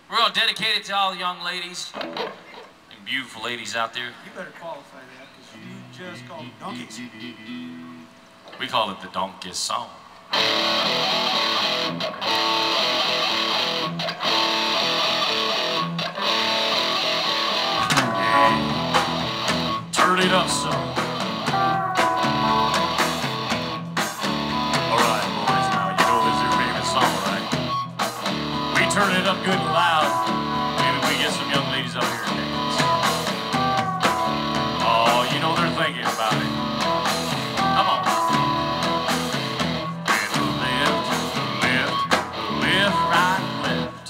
We're going to dedicate it to all the young ladies and beautiful ladies out there. You better qualify that, because you just called them donkeys. We call it the Donkey Song. Turn it up, son. All right, boys, now you know this is your favorite song, right? We turn it up good and loud. Maybe we get some young ladies up here to dance. Oh, you know they're thinking about it. Come on. And left, right, left.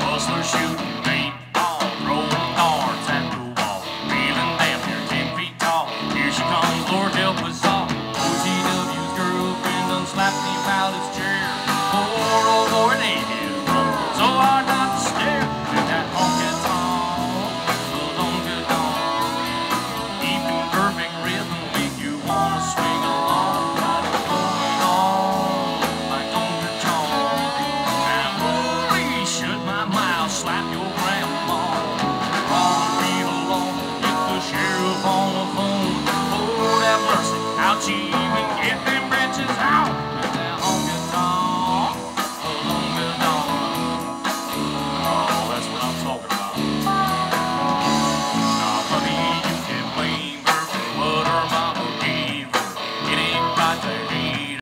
Hustler shooting paintball, throwing cards at the wall, feeling damn near 10 feet tall. Here she comes, Lord help us all. OTW's girlfriend done slapped him out his